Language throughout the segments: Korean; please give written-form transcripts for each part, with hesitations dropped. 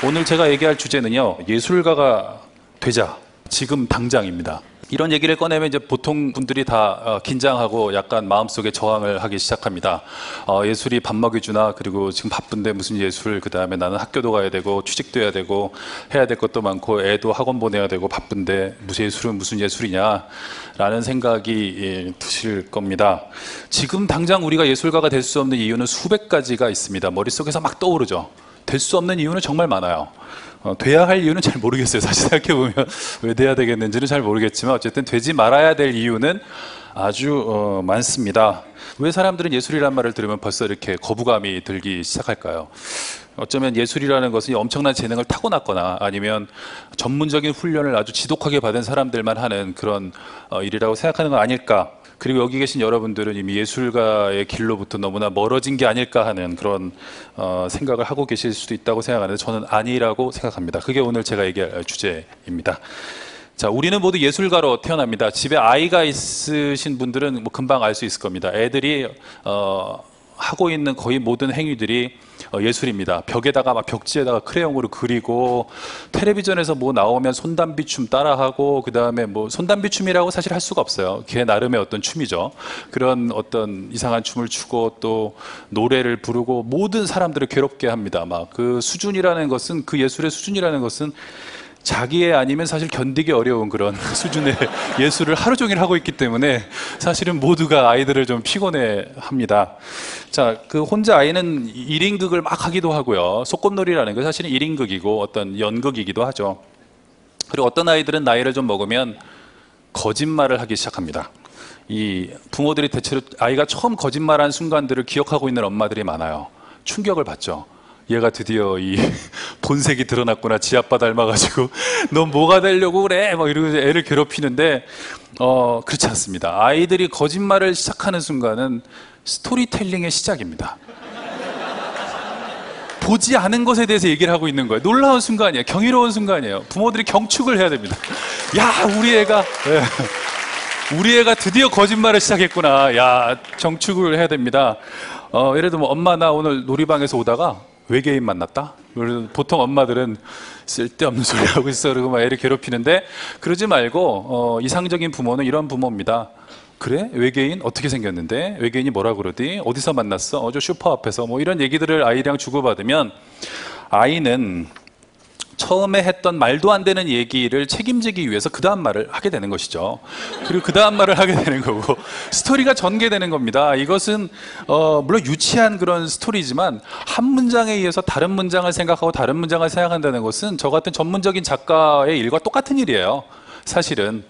오늘 제가 얘기할 주제는요, 예술가가 되자, 지금 당장입니다. 이런 얘기를 꺼내면 이제 보통 분들이 다 긴장하고 약간 마음속에 저항을 하기 시작합니다. 예술이 밥 먹여주나, 그리고 지금 바쁜데 무슨 예술, 그 다음에 나는 학교도 가야 되고 취직도 해야 되고 해야 될 것도 많고 애도 학원 보내야 되고 바쁜데 무슨 예술은 무슨 예술이냐 라는 생각이 드실 겁니다. 지금 당장 우리가 예술가가 될 수 없는 이유는 수백 가지가 있습니다. 머릿속에서 막 떠오르죠. 될 수 없는 이유는 정말 많아요. 돼야 할 이유는 잘 모르겠어요. 사실 생각해보면 왜 돼야 되겠는지는 잘 모르겠지만 어쨌든 되지 말아야 될 이유는 아주 많습니다. 왜 사람들은 예술이란 말을 들으면 벌써 이렇게 거부감이 들기 시작할까요? 어쩌면 예술이라는 것은 엄청난 재능을 타고났거나 아니면 전문적인 훈련을 아주 지독하게 받은 사람들만 하는 그런 일이라고 생각하는 건 아닐까. 그리고 여기 계신 여러분들은 이미 예술가의 길로부터 너무나 멀어진 게 아닐까 하는 그런 생각을 하고 계실 수도 있다고 생각하는데 저는 아니라고 생각합니다. 그게 오늘 제가 얘기할 주제입니다. 자, 우리는 모두 예술가로 태어납니다. 집에 아이가 있으신 분들은 뭐 금방 알 수 있을 겁니다. 애들이 하고 있는 거의 모든 행위들이 예술입니다. 벽에다가 막 벽지에다가 크레용으로 그리고 텔레비전에서 뭐 나오면 손담비춤 따라하고 그 다음에 뭐 손담비춤이라고 사실 할 수가 없어요. 걔 나름의 어떤 춤이죠. 그런 어떤 이상한 춤을 추고 또 노래를 부르고 모든 사람들을 괴롭게 합니다. 막 그 수준이라는 것은 그 예술의 수준이라는 것은 자기의 아니면 사실 견디기 어려운 그런 수준의 예술을 하루 종일 하고 있기 때문에 사실은 모두가 아이들을 좀 피곤해 합니다. 자, 그 혼자 아이는 1인극을 막 하기도 하고요. 소꿉놀이라는 건 사실은 1인극이고 어떤 연극이기도 하죠. 그리고 어떤 아이들은 나이를 좀 먹으면 거짓말을 하기 시작합니다. 이 부모들이 대체로 아이가 처음 거짓말한 순간들을 기억하고 있는 엄마들이 많아요. 충격을 받죠. 얘가 드디어 이 본색이 드러났구나. 지 아빠 닮아가지고 넌 뭐가 되려고 그래? 막 이러면서 애를 괴롭히는데 그렇지 않습니다. 아이들이 거짓말을 시작하는 순간은 스토리텔링의 시작입니다. 보지 않은 것에 대해서 얘기를 하고 있는 거예요. 놀라운 순간이에요. 경이로운 순간이에요. 부모들이 경축을 해야 됩니다. 야, 우리 애가 드디어 거짓말을 시작했구나. 야, 경축을 해야 됩니다. 예를 들면 엄마 나 오늘 놀이방에서 오다가 외계인 만났다? 보통 엄마들은 쓸데없는 소리 하고 있어 그러고 막 애를 괴롭히는데 그러지 말고 이상적인 부모는 이런 부모입니다. 그래? 외계인 어떻게 생겼는데? 외계인이 뭐라 그러디? 어디서 만났어? 저 슈퍼 앞에서 뭐 이런 얘기들을 아이랑 주고받으면 아이는 처음에 했던 말도 안 되는 얘기를 책임지기 위해서 그 다음 말을 하게 되는 것이죠. 그리고 그 다음 말을 하게 되는 거고 스토리가 전개되는 겁니다. 이것은 물론 유치한 그런 스토리지만 한 문장에 의해서 다른 문장을 생각하고 다른 문장을 생각한다는 것은 저 같은 전문적인 작가의 일과 똑같은 일이에요. 사실은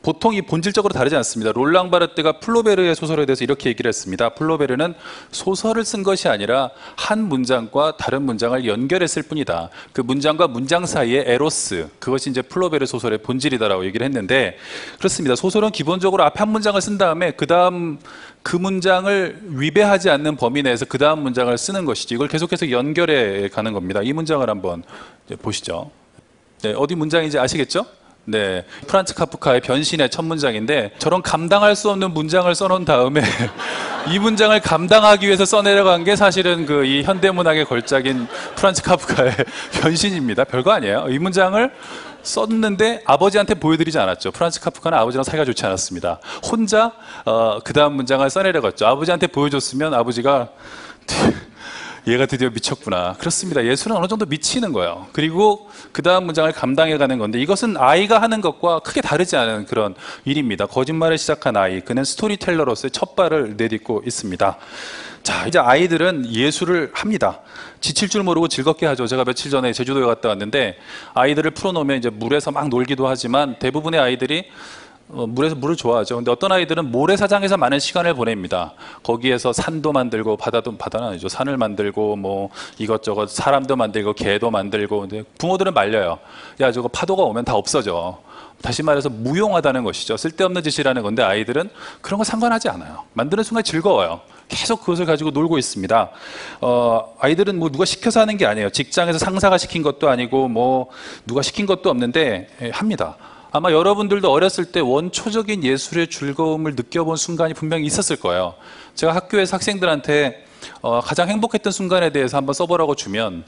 보통 이 본질적으로 다르지 않습니다. 롤랑 바르트가 플로베르의 소설에 대해서 이렇게 얘기를 했습니다. 플로베르는 소설을 쓴 것이 아니라 한 문장과 다른 문장을 연결했을 뿐이다. 그 문장과 문장 사이의 에로스, 그것이 이제 플로베르 소설의 본질이다라고 얘기를 했는데 그렇습니다. 소설은 기본적으로 앞에 한 문장을 쓴 다음에 그 다음 그 문장을 위배하지 않는 범위 내에서 그 다음 문장을 쓰는 것이지 이걸 계속해서 연결해 가는 겁니다. 이 문장을 한번 보시죠. 네, 어디 문장인지 아시겠죠? 네, 프란츠 카프카의 변신의 첫 문장인데 저런 감당할 수 없는 문장을 써놓은 다음에 이 문장을 감당하기 위해서 써내려간 게 사실은 그 이 현대문학의 걸작인 프란츠 카프카의 변신입니다. 별거 아니에요. 이 문장을 썼는데 아버지한테 보여드리지 않았죠. 프란츠 카프카는 아버지랑 사이가 좋지 않았습니다. 혼자 그 다음 문장을 써내려갔죠. 아버지한테 보여줬으면 아버지가 얘가 드디어 미쳤구나. 그렇습니다. 예술은 어느 정도 미치는 거예요. 그리고 그 다음 문장을 감당해가는 건데 이것은 아이가 하는 것과 크게 다르지 않은 그런 일입니다. 거짓말을 시작한 아이, 그는 스토리텔러로서의 첫 발을 내딛고 있습니다. 자, 이제 아이들은 예술을 합니다. 지칠 줄 모르고 즐겁게 하죠. 제가 며칠 전에 제주도에 갔다 왔는데 아이들을 풀어놓으면 이제 물에서 막 놀기도 하지만 대부분의 아이들이 물에서 물을 좋아하죠. 근데 어떤 아이들은 모래사장에서 많은 시간을 보냅니다. 거기에서 산도 만들고 바다는 아니죠. 산을 만들고 뭐 이것저것 사람도 만들고 개도 만들고. 근데 부모들은 말려요. 야, 저거 파도가 오면 다 없어져. 다시 말해서 무용하다는 것이죠. 쓸데없는 짓이라는 건데 아이들은 그런 거 상관하지 않아요. 만드는 순간 즐거워요. 계속 그것을 가지고 놀고 있습니다. 아이들은 뭐 누가 시켜서 하는 게 아니에요. 직장에서 상사가 시킨 것도 아니고 뭐 누가 시킨 것도 없는데 합니다. 아마 여러분들도 어렸을 때 원초적인 예술의 즐거움을 느껴본 순간이 분명히 있었을 거예요. 제가 학교에서 학생들한테 가장 행복했던 순간에 대해서 한번 써보라고 주면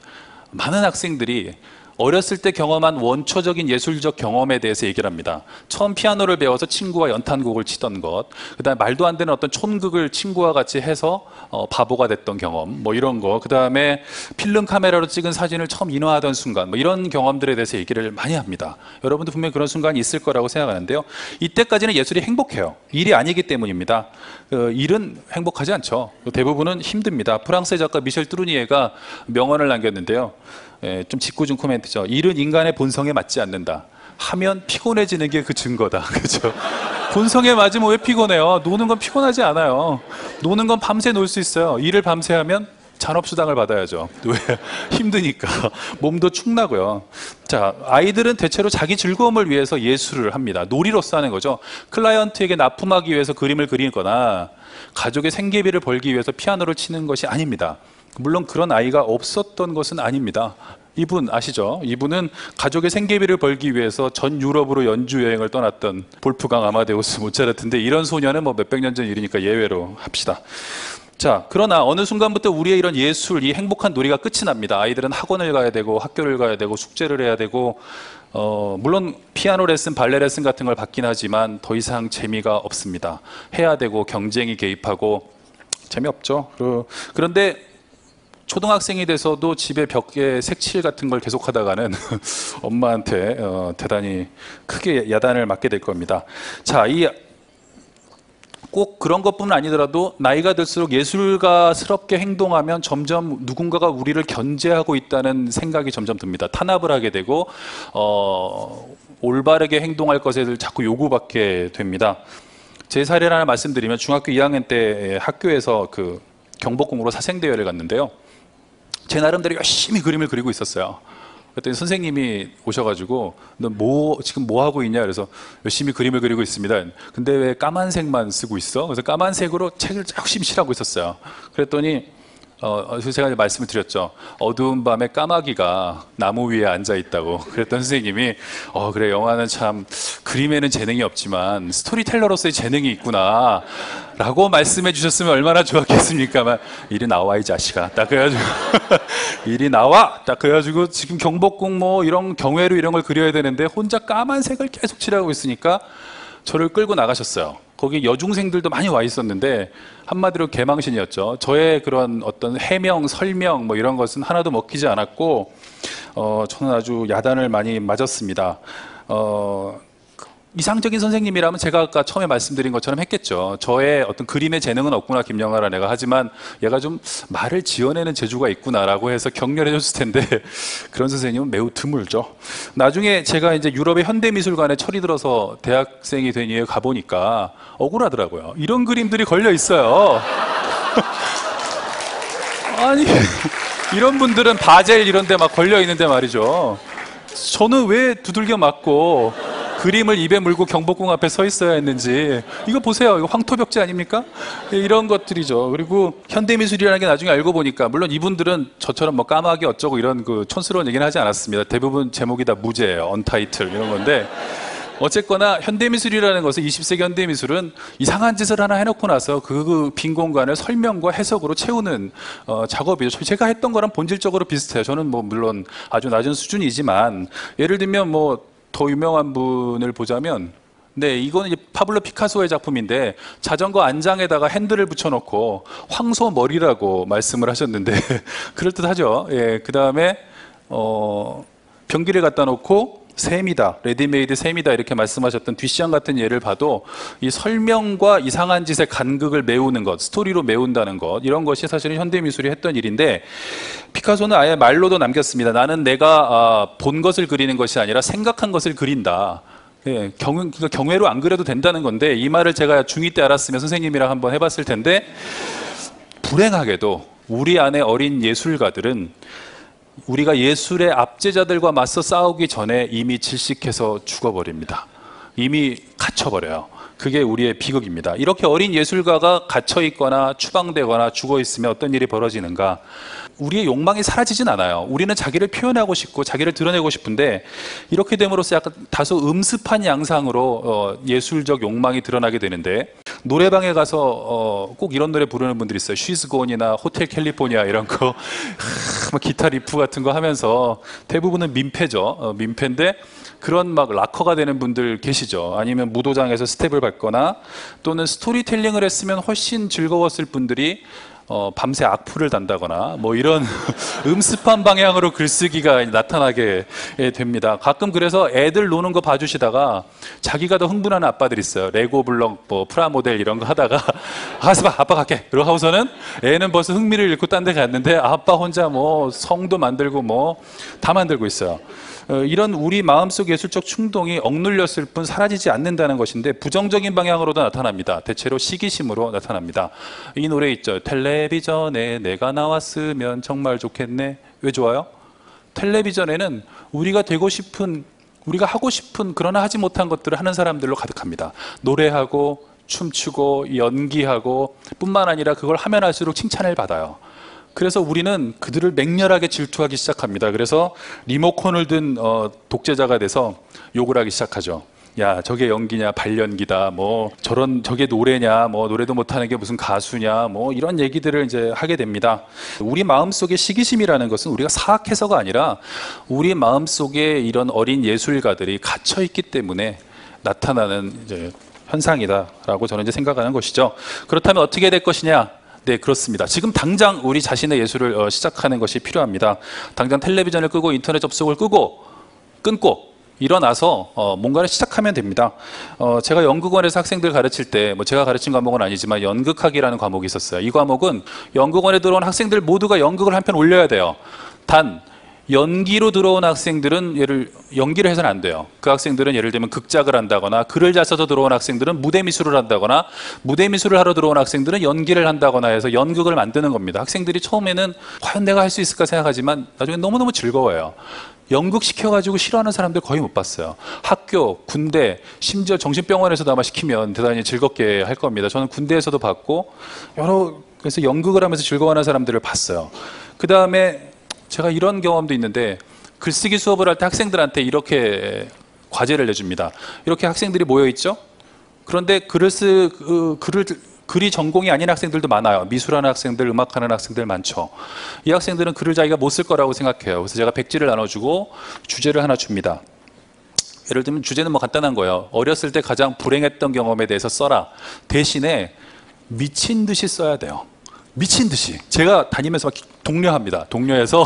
많은 학생들이 어렸을 때 경험한 원초적인 예술적 경험에 대해서 얘기를 합니다. 처음 피아노를 배워서 친구와 연탄곡을 치던 것, 그 다음에 말도 안 되는 어떤 촌극을 친구와 같이 해서 바보가 됐던 경험, 뭐 이런 거, 그 다음에 필름 카메라로 찍은 사진을 처음 인화하던 순간, 뭐 이런 경험들에 대해서 얘기를 많이 합니다. 여러분도 분명히 그런 순간이 있을 거라고 생각하는데요. 이때까지는 예술이 행복해요. 일이 아니기 때문입니다. 일은 행복하지 않죠. 대부분은 힘듭니다. 프랑스의 작가 미셸 뚜루니에가 명언을 남겼는데요. 좀 짓궂은 코멘트죠. 일은 인간의 본성에 맞지 않는다. 하면 피곤해지는 게 그 증거다. 그렇죠? 본성에 맞으면 왜 피곤해요? 노는 건 피곤하지 않아요. 노는 건 밤새 놀 수 있어요. 일을 밤새 하면 잔업수당을 받아야죠. 왜? 힘드니까. 몸도 축나고요. 자, 아이들은 대체로 자기 즐거움을 위해서 예술을 합니다. 놀이로서 하는 거죠. 클라이언트에게 납품하기 위해서 그림을 그리거나 가족의 생계비를 벌기 위해서 피아노를 치는 것이 아닙니다. 물론 그런 아이가 없었던 것은 아닙니다. 이분 아시죠? 이분은 가족의 생계비를 벌기 위해서 전 유럽으로 연주 여행을 떠났던 볼프강 아마데우스 모차르트인데, 이런 소녀는 뭐 몇백 년 전 일이니까 예외로 합시다. 자, 그러나 어느 순간부터 우리의 이런 예술, 이 행복한 놀이가 끝이 납니다. 아이들은 학원을 가야 되고 학교를 가야 되고 숙제를 해야 되고 물론 피아노 레슨, 발레 레슨 같은 걸 받긴 하지만 더 이상 재미가 없습니다. 해야 되고 경쟁이 개입하고 재미없죠. 그런데 초등학생이 돼서도 집에 벽에 색칠 같은 걸 계속 하다가는 엄마한테 대단히 크게 야단을 맞게 될 겁니다. 자, 꼭 그런 것뿐만 아니더라도 나이가 들수록 예술가스럽게 행동하면 점점 누군가가 우리를 견제하고 있다는 생각이 점점 듭니다. 탄압을 하게 되고 올바르게 행동할 것을 자꾸 요구받게 됩니다. 제 사례를 하나 말씀드리면, 중학교 2학년 때 학교에서 그 경복궁으로 사생대회를 갔는데요. 제 나름대로 열심히 그림을 그리고 있었어요. 그랬더니 선생님이 오셔가지고 너 지금 뭐 하고 있냐? 그래서 열심히 그림을 그리고 있습니다. 근데 왜 까만색만 쓰고 있어? 그래서 까만색으로 책을 열심히 칠하고 있었어요. 그랬더니 제가 이제 말씀을 드렸죠. 어두운 밤에 까마귀가 나무 위에 앉아 있다고. 그랬던 선생님이 그래, 영화는 참 그림에는 재능이 없지만 스토리텔러로서의 재능이 있구나 라고 말씀해 주셨으면 얼마나 좋았겠습니까? 이리 나와 이 자식아. 딱 그래가지고 이리 나와! 딱 그래가지고 지금 경복궁 뭐 이런 경회로 이런 걸 그려야 되는데 혼자 까만색을 계속 칠하고 있으니까 저를 끌고 나가셨어요. 거기 여중생들도 많이 와 있었는데 한마디로 개망신이었죠. 저의 그런 어떤 해명, 설명 뭐 이런 것은 하나도 먹히지 않았고 저는 아주 야단을 많이 맞았습니다. 이상적인 선생님이라면 제가 아까 처음에 말씀드린 것처럼 했겠죠. 저의 어떤 그림의 재능은 없구나, 김영하라는 애가. 하지만 얘가 좀 말을 지어내는 재주가 있구나라고 해서 격려해 줬을 텐데 그런 선생님은 매우 드물죠. 나중에 제가 이제 유럽의 현대미술관에 철이 들어서 대학생이 된 이후에 가보니까 억울하더라고요. 이런 그림들이 걸려 있어요. 아니, 이런 분들은 바젤 이런 데 막 걸려 있는데 말이죠. 저는 왜 두들겨 맞고 그림을 입에 물고 경복궁 앞에 서 있어야 했는지. 이거 보세요. 이거 황토벽지 아닙니까? 이런 것들이죠. 그리고 현대미술이라는 게 나중에 알고 보니까, 물론 이분들은 저처럼 뭐 까마귀 어쩌고 이런 그 촌스러운 얘기는 하지 않았습니다. 대부분 제목이 다 무제예요. 언타이틀 이런 건데, 어쨌거나 현대미술이라는 것은, 20세기 현대미술은 이상한 짓을 하나 해놓고 나서 그 빈 공간을 설명과 해석으로 채우는 작업이죠. 제가 했던 거랑 본질적으로 비슷해요. 저는 뭐 물론 아주 낮은 수준이지만, 예를 들면 뭐 더 유명한 분을 보자면, 네, 이거는 이제 파블로 피카소의 작품인데 자전거 안장에다가 핸들을 붙여놓고 황소머리라고 말씀을 하셨는데 그럴듯하죠. 예, 그 다음에 변기를 갖다 놓고 셈이다, 레디메이드 셈이다 이렇게 말씀하셨던 뒷시안 같은 예를 봐도 이 설명과 이상한 짓의 간극을 메우는 것, 스토리로 메운다는 것, 이런 것이 사실은 현대미술이 했던 일인데, 피카소는 아예 말로도 남겼습니다. 나는 내가 본 것을 그리는 것이 아니라 생각한 것을 그린다. 예, 그러니까 경외로 안 그려도 된다는 건데, 이 말을 제가 중2 때 알았으면 선생님이랑 한번 해봤을 텐데, 불행하게도 우리 안에 어린 예술가들은 우리가 예술의 압제자들과 맞서 싸우기 전에 이미 질식해서 죽어버립니다. 이미 갇혀버려요. 그게 우리의 비극입니다. 이렇게 어린 예술가가 갇혀있거나 추방되거나 죽어있으면 어떤 일이 벌어지는가? 우리의 욕망이 사라지진 않아요. 우리는 자기를 표현하고 싶고 자기를 드러내고 싶은데, 이렇게 됨으로써 약간 다소 음습한 양상으로 예술적 욕망이 드러나게 되는데, 노래방에 가서 꼭 이런 노래 부르는 분들이 있어요. She's Gone이나 호텔 캘리포니아 이런 거 막 기타 리프 같은 거 하면서 대부분은 민폐죠. 민폐인데 그런 막 락커가 되는 분들 계시죠. 아니면 무도장에서 스텝을 밟거나 또는 스토리텔링을 했으면 훨씬 즐거웠을 분들이 밤새 악플을 단다거나 뭐 이런 음습한 방향으로 글쓰기가 나타나게 됩니다. 가끔 그래서 애들 노는 거 봐주시다가 자기가 더 흥분하는 아빠들 있어요. 레고 블럭, 뭐 프라모델 이런 거 하다가 아빠 갈게. 그러고 하고서는 애는 벌써 흥미를 잃고 딴 데 갔는데 아빠 혼자 뭐 성도 만들고 뭐 다 만들고 있어요. 이런 우리 마음속 예술적 충동이 억눌렸을 뿐 사라지지 않는다는 것인데 부정적인 방향으로도 나타납니다. 대체로 시기심으로 나타납니다. 이 노래 있죠. 텔레비전에 내가 나왔으면 정말 좋겠네. 왜 좋아요? 텔레비전에는 우리가 되고 싶은, 우리가 하고 싶은 그러나 하지 못한 것들을 하는 사람들로 가득합니다. 노래하고 춤추고 연기하고 뿐만 아니라 그걸 하면 할수록 칭찬을 받아요. 그래서 우리는 그들을 맹렬하게 질투하기 시작합니다. 그래서 리모컨을 든 독재자가 돼서 욕을 하기 시작하죠. 야, 저게 연기냐, 발연기다, 뭐 저게 노래냐, 뭐 노래도 못하는 게 무슨 가수냐, 뭐 이런 얘기들을 이제 하게 됩니다. 우리 마음속에 시기심이라는 것은 우리가 사악해서가 아니라 우리 마음속에 이런 어린 예술가들이 갇혀 있기 때문에 나타나는 이제 현상이다라고 저는 이제 생각하는 것이죠. 그렇다면 어떻게 될 것이냐? 네, 그렇습니다. 지금 당장 우리 자신의 예술을 시작하는 것이 필요합니다. 당장 텔레비전을 끄고 인터넷 접속을 끊고 일어나서 뭔가를 시작하면 됩니다. 제가 연극원에서 학생들 가르칠 때, 뭐 제가 가르친 과목은 아니지만 연극학이라는 과목이 있었어요. 이 과목은 연극원에 들어온 학생들 모두가 연극을 한 편 올려야 돼요. 단 연기로 들어온 학생들은 연기를 해서는 안 돼요. 그 학생들은 예를 들면 극작을 한다거나 글을 잘 써서 들어온 학생들은 무대 미술을 한다거나 무대 미술을 하러 들어온 학생들은 연기를 한다거나 해서 연극을 만드는 겁니다. 학생들이 처음에는 과연 내가 할 수 있을까 생각하지만 나중에 너무너무 즐거워요. 연극 시켜가지고 싫어하는 사람들 거의 못 봤어요. 학교, 군대, 심지어 정신병원에서도 아마 시키면 대단히 즐겁게 할 겁니다. 저는 군대에서도 봤고 그래서 연극을 하면서 즐거워하는 사람들을 봤어요. 그 다음에 제가 이런 경험도 있는데 글쓰기 수업을 할 때 학생들한테 이렇게 과제를 내줍니다. 이렇게 학생들이 모여 있죠. 그런데 글이 전공이 아닌 학생들도 많아요. 미술하는 학생들, 음악하는 학생들 많죠. 이 학생들은 글을 자기가 못 쓸 거라고 생각해요. 그래서 제가 백지를 나눠주고 주제를 하나 줍니다. 예를 들면 주제는 뭐 간단한 거예요. 어렸을 때 가장 불행했던 경험에 대해서 써라. 대신에 미친 듯이 써야 돼요. 미친 듯이. 제가 다니면서 막 독려합니다. 독려해서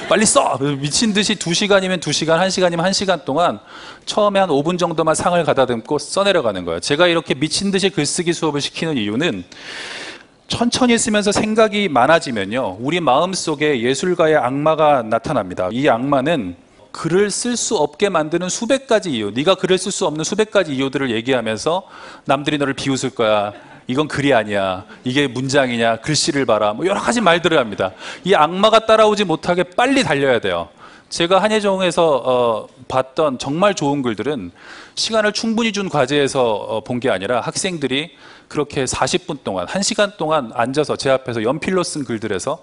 빨리 써! 미친 듯이 2시간이면 2시간, 1시간이면 1시간 동안 처음에 한 5분 정도만 상을 가다듬고 써내려가는 거예요. 제가 이렇게 미친 듯이 글쓰기 수업을 시키는 이유는 천천히 쓰면서 생각이 많아지면요, 우리 마음속에 예술가의 악마가 나타납니다. 이 악마는 글을 쓸 수 없게 만드는 수백 가지 이유, 네가 글을 쓸 수 없는 수백 가지 이유들을 얘기하면서 남들이 너를 비웃을 거야, 이건 글이 아니야, 이게 문장이냐, 글씨를 봐라, 뭐 여러 가지 말들을 합니다. 이 악마가 따라오지 못하게 빨리 달려야 돼요. 제가 한예종에서 봤던 정말 좋은 글들은 시간을 충분히 준 과제에서 본 게 아니라 학생들이 그렇게 40분 동안, 1시간 동안 앉아서 제 앞에서 연필로 쓴 글들에서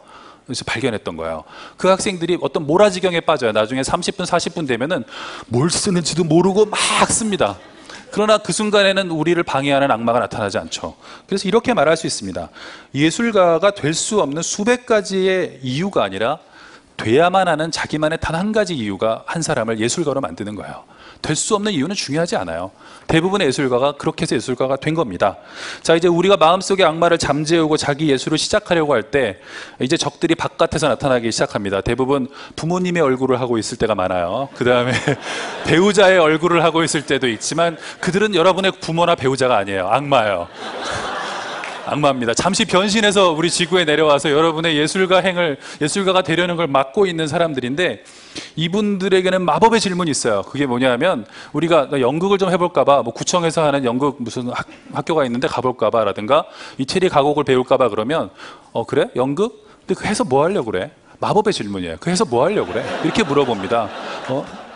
발견했던 거예요. 그 학생들이 어떤 몰아지경에 빠져요. 나중에 30분, 40분 되면은 뭘 쓰는지도 모르고 막 씁니다. 그러나 그 순간에는 우리를 방해하는 악마가 나타나지 않죠. 그래서 이렇게 말할 수 있습니다. 예술가가 될 수 없는 수백 가지의 이유가 아니라 돼야만 하는 자기만의 단 한 가지 이유가 한 사람을 예술가로 만드는 거예요. 될 수 없는 이유는 중요하지 않아요. 대부분의 예술가가 그렇게 해서 예술가가 된 겁니다. 자, 이제 우리가 마음속의 악마를 잠재우고 자기 예술을 시작하려고 할 때 이제 적들이 바깥에서 나타나기 시작합니다. 대부분 부모님의 얼굴을 하고 있을 때가 많아요. 그 다음에 배우자의 얼굴을 하고 있을 때도 있지만 그들은 여러분의 부모나 배우자가 아니에요. 악마예요. 악마입니다. 잠시 변신해서 우리 지구에 내려와서 여러분의 예술가가 되려는 걸 막고 있는 사람들인데, 이분들에게는 마법의 질문이 있어요. 그게 뭐냐면, 우리가 연극을 좀 해볼까봐, 뭐 구청에서 하는 연극 무슨 학교가 있는데 가볼까봐 라든가, 이태리 가곡을 배울까봐 그러면, 그래? 연극? 근데 그 해서 뭐 하려고 그래? 마법의 질문이에요. 그 해서 뭐 하려고 그래? 이렇게 물어봅니다.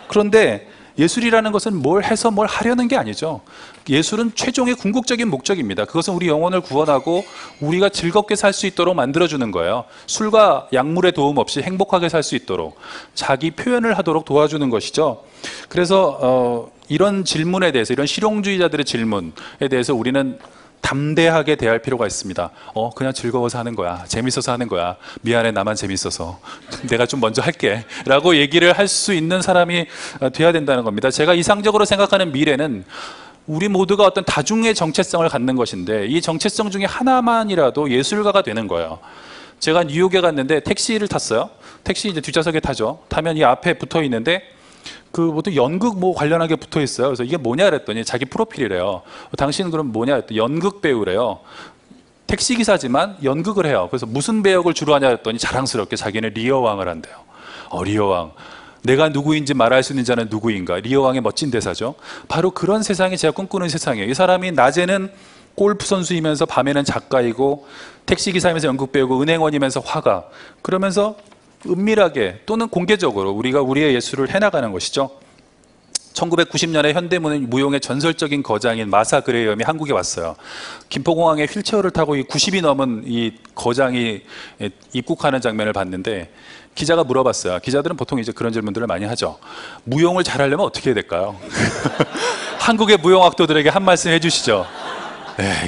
그런데 예술이라는 것은 뭘 해서 뭘 하려는 게 아니죠. 예술은 최종의 궁극적인 목적입니다. 그것은 우리 영혼을 구원하고 우리가 즐겁게 살 수 있도록 만들어주는 거예요. 술과 약물의 도움 없이 행복하게 살 수 있도록 자기 표현을 하도록 도와주는 것이죠. 그래서 이런 질문에 대해서, 이런 실용주의자들의 질문에 대해서 우리는 담대하게 대할 필요가 있습니다. 그냥 즐거워서 하는 거야. 재밌어서 하는 거야. 미안해, 나만 재밌어서. 내가 좀 먼저 할게. 라고 얘기를 할 수 있는 사람이 돼야 된다는 겁니다. 제가 이상적으로 생각하는 미래는 우리 모두가 어떤 다중의 정체성을 갖는 것인데 이 정체성 중에 하나만이라도 예술가가 되는 거예요. 제가 뉴욕에 갔는데 택시를 탔어요. 택시 이제 뒷좌석에 타죠. 타면 이 앞에 붙어 있는데 그 보통 연극 뭐 관련하게 붙어 있어요. 그래서 이게 뭐냐 그랬더니 자기 프로필이래요. 당신은 그럼 뭐냐 했더니 연극 배우래요. 택시 기사지만 연극을 해요. 그래서 무슨 배역을 주로 하냐 했더니 자랑스럽게 자기는 리어왕을 한대요. 리어왕. 내가 누구인지 말할 수 있는 자는 누구인가. 리어왕의 멋진 대사죠. 바로 그런 세상이 제가 꿈꾸는 세상이에요. 이 사람이 낮에는 골프 선수이면서 밤에는 작가이고 택시기사이면서 연극 배우고 은행원이면서 화가. 그러면서 은밀하게 또는 공개적으로 우리가 우리의 예술을 해나가는 것이죠. 1990년에 현대무용의 전설적인 거장인 마사 그레이엄이 한국에 왔어요. 김포공항에 휠체어를 타고 90이 넘은 이 거장이 입국하는 장면을 봤는데 기자가 물어봤어요. 기자들은 보통 이제 그런 질문들을 많이 하죠. 무용을 잘하려면 어떻게 해야 될까요? 한국의 무용학도들에게 한 말씀 해주시죠.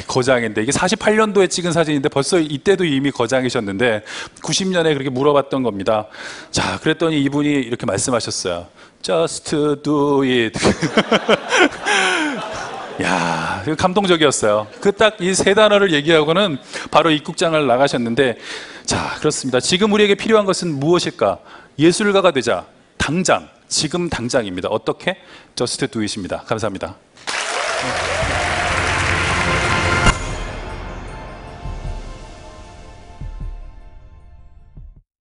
거장인데 이게 48년도에 찍은 사진인데 벌써 이때도 이미 거장이셨는데 90년에 그렇게 물어봤던 겁니다. 자, 그랬더니 이분이 이렇게 말씀하셨어요. Just do it. 야, 감동적이었어요. 그 딱 이 세 단어를 얘기하고는 바로 입국장을 나가셨는데, 자, 그렇습니다. 지금 우리에게 필요한 것은 무엇일까? 예술가가 되자. 당장, 지금 당장입니다. 어떻게? Just do it입니다. 감사합니다.